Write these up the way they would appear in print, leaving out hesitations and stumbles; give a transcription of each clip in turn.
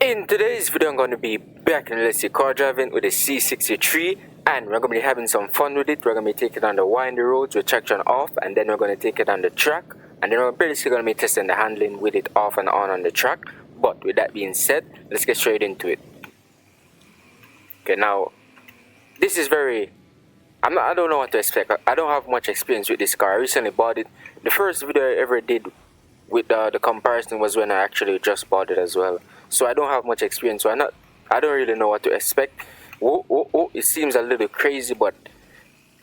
In today's video, I'm going to be back in Let's See car driving with a C63, and we're going to be having some fun with it. We're going to be taking it on the windy roads with traction off, and then we're going to take it on the track, and then we're basically going to be testing the handling with it off and on the track. But with that being said, let's get straight into it. Okay, now this is very, I don't know what to expect. I don't have much experience with this car. I recently bought it. The first video I ever did with the comparison was when I actually just bought it as well. So I don't have much experience, so I don't really know what to expect. It seems a little crazy, but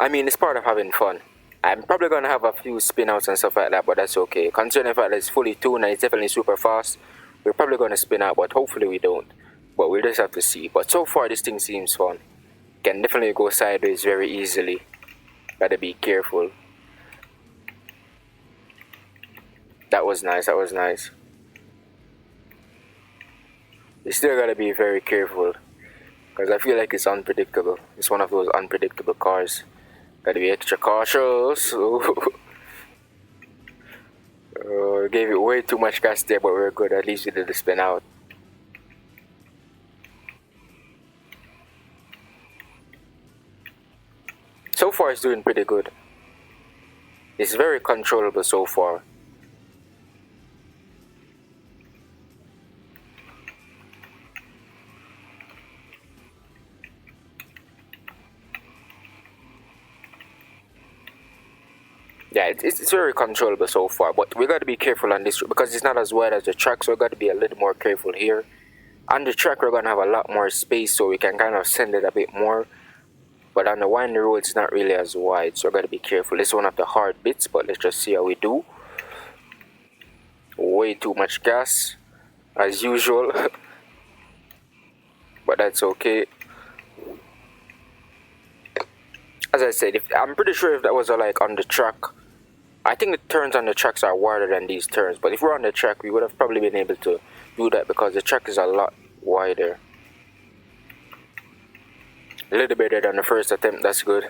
I mean, it's part of having fun. I'm probably gonna have a few spin outs and stuff like that, but that's okay. Considering the fact that it's fully tuned and it's definitely super fast, we're probably gonna spin out, but hopefully we don't. But we'll just have to see. But so far this thing seems fun. Can definitely go sideways very easily. Gotta be careful. That was nice, that was nice. You still gotta be very careful, because I feel like it's unpredictable. It's one of those unpredictable cars. Gotta be extra cautious. Gave it way too much gas there, but we're good. At least we did the spin out. So far it's doing pretty good. It's very controllable so far. Yeah, it's very controllable so far, but we got to be careful on this because it's not as wide as the track, so we got to be a little more careful here. On the track, we're gonna have a lot more space, so we can kind of send it a bit more. But on the windy road, it's not really as wide, so we got to be careful. This is one of the hard bits, but let's just see how we do. Way too much gas, as usual, but that's okay. As I said, I'm pretty sure if that was like on the track, I think the turns on the tracks are wider than these turns, but if we're on the track, we would have probably been able to do that because the track is a lot wider. A little better than the first attempt, that's good.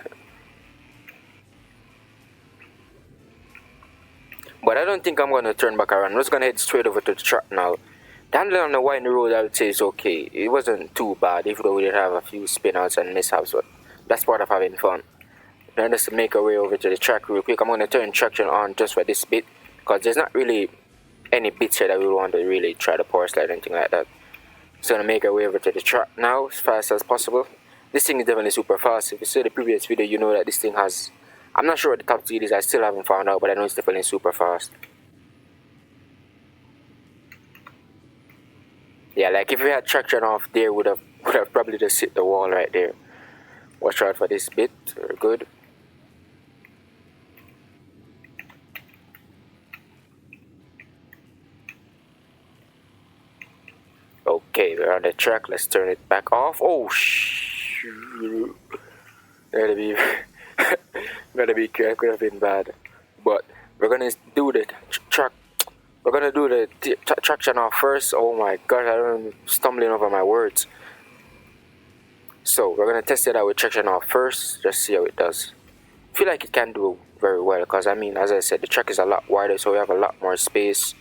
But I don't think I'm going to turn back around. I'm just going to head straight over to the track now. The handling on the windy road, I would say, is okay. It wasn't too bad, even though we did have a few spin-outs and mishaps, but that's part of having fun. Now just to make our way over to the track real quick, I'm going to turn traction on just for this bit, because there's not really any bits here that we want to really try to power slide or anything like that. So I'm going to make our way over to the track now as fast as possible. This thing is definitely super fast. If you saw the previous video, you know that this thing has, I'm not sure what the top speed is, I still haven't found out, but I know it's definitely super fast. Yeah, like if we had traction off there, would have probably just hit the wall right there. Watch out for this bit, we're good. Okay, we're on the track. Let's turn it back off. Oh shoot! Gotta be, gotta be careful. Could have been bad, but we're gonna do the track. We're gonna do the traction off first. Oh my god! I'm stumbling over my words. So we're gonna test it out with traction off first. Just see how it does. I feel like it can do very well because I mean, as I said, the track is a lot wider, so we have a lot more space.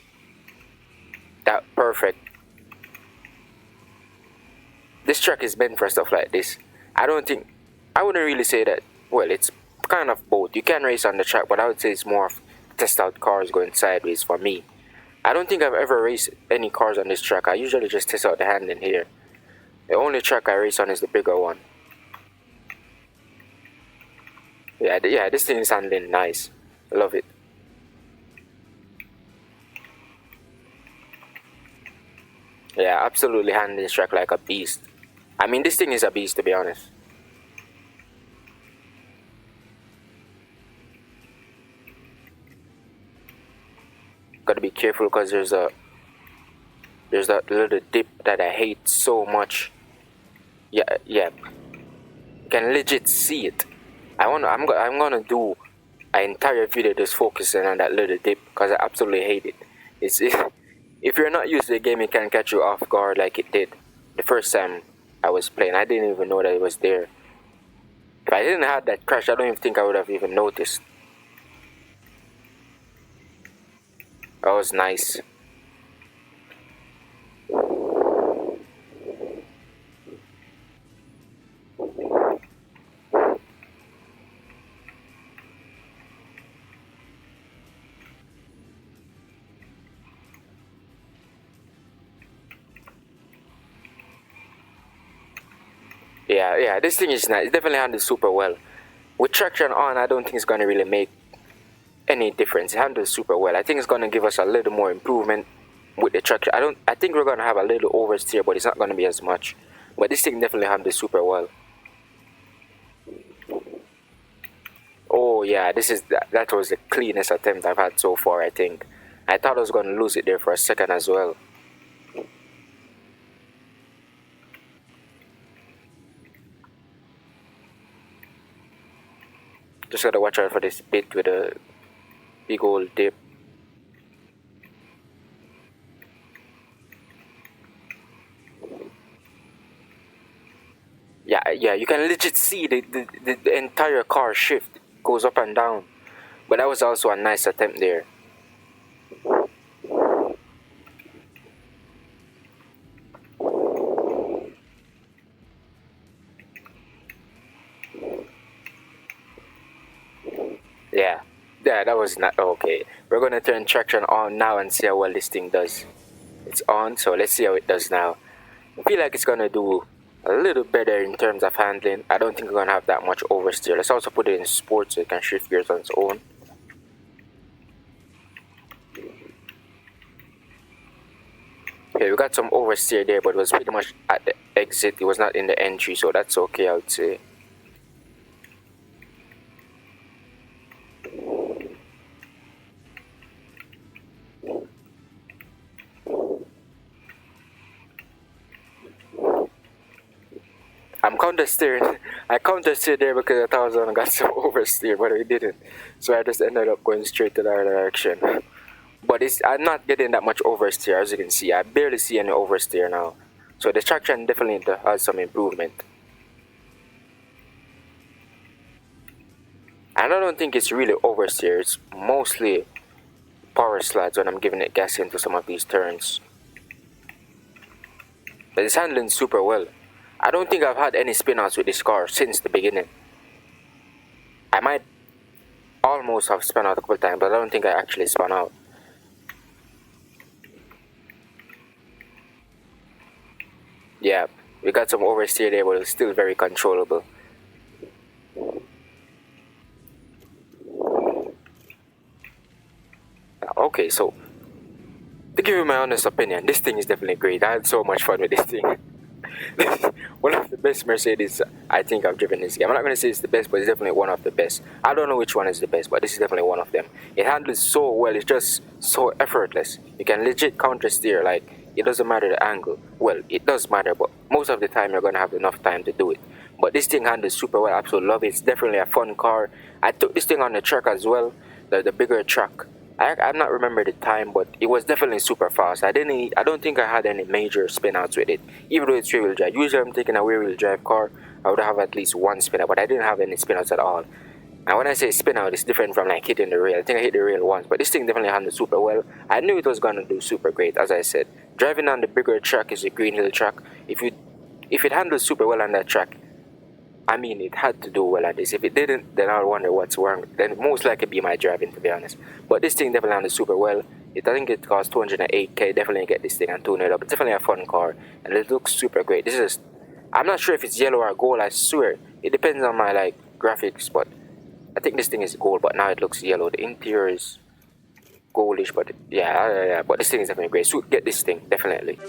That perfect. This track is meant for stuff like this. I wouldn't really say that, well, it's kind of both. You can race on the track, but I would say it's more of test out cars going sideways for me. I don't think I've ever raced any cars on this track. I usually just test out the handling here. The only track I race on is the bigger one. Yeah, this thing is handling nice. I love it. Yeah, absolutely handling this track like a beast. I mean, this thing is a beast, to be honest. Gotta be careful because there's that little dip that I hate so much. Yeah, you can legit see it. I'm gonna do an entire video just focusing on that little dip because I absolutely hate it. If you're not used to the game, it can catch you off guard like it did the first time I was playing. I didn't even know that it was there. If I didn't have that crash, I don't even think I would have even noticed. That was nice. Yeah, this thing is nice. It definitely handles super well. With traction on, I don't think it's going to really make any difference. It handles super well. I think it's going to give us a little more improvement with the traction. I think we're going to have a little oversteer, but it's not going to be as much. But this thing definitely handles super well. Oh yeah, that was the cleanest attempt I've had so far, I think. I thought I was going to lose it there for a second as well. Just gotta watch out for this bit with a big old dip. Yeah, you can legit see the entire car shift, goes up and down. But that was also a nice attempt there. Yeah, that was not okay. We're gonna turn traction on now and see how well this thing does. It's on, so let's see how it does now. I feel like it's gonna do a little better in terms of handling. I don't think we're gonna have that much oversteer. Let's also put it in sport so it can shift gears on its own. Okay, we got some oversteer there, but it was pretty much at the exit. It was not in the entry, so that's okay, I would say. I'm counter steering. I counter steered there because I thought I was gonna got some oversteer, but it didn't. So I just ended up going straight to the other direction. But I'm not getting that much oversteer, as you can see. I barely see any oversteer now. So the traction definitely has some improvement. And I don't think it's really oversteer. It's mostly power slides when I'm giving it gas into some of these turns. But it's handling super well. I don't think I've had any spin-outs with this car since the beginning. I might almost have spun out a couple times, but I don't think I actually spun out. Yeah, we got some oversteer there, but it's still very controllable. Okay, so to give you my honest opinion, this thing is definitely great. I had so much fun with this thing. This is one of the best Mercedes I think I've driven this game. I'm not going to say it's the best, but it's definitely one of the best. I don't know which one is the best, but this is definitely one of them. It handles so well, it's just so effortless. You can legit counter steer, like, it doesn't matter the angle. Well, it does matter, but most of the time you're going to have enough time to do it. But this thing handles super well, I absolutely love it. It's definitely a fun car. I took this thing on the track as well, the bigger track. I'm not remember the time, but it was definitely super fast. I don't think I had any major spinouts with it, even though it's rear-wheel drive. Usually I'm taking a rear-wheel drive car, I would have at least one spinout, but I didn't have any spinouts at all. And when I say spinout, it's different from like hitting the rail. I think I hit the rail once, but this thing definitely handled super well. I knew it was gonna do super great, as I said. Driving on the bigger track is a green hill track. If it handles super well on that track, I mean, it had to do well at this. If it didn't, then I'll wonder what's wrong. Then most likely be my driving, to be honest. But this thing definitely handled super well. I think it cost 208k. Definitely get this thing and tune it up. It's definitely a fun car, and it looks super great. I'm not sure if it's yellow or gold. I swear it depends on my like graphics, but I think this thing is gold. But now it looks yellow. The interior is goldish, but yeah. But this thing is definitely great. So get this thing definitely.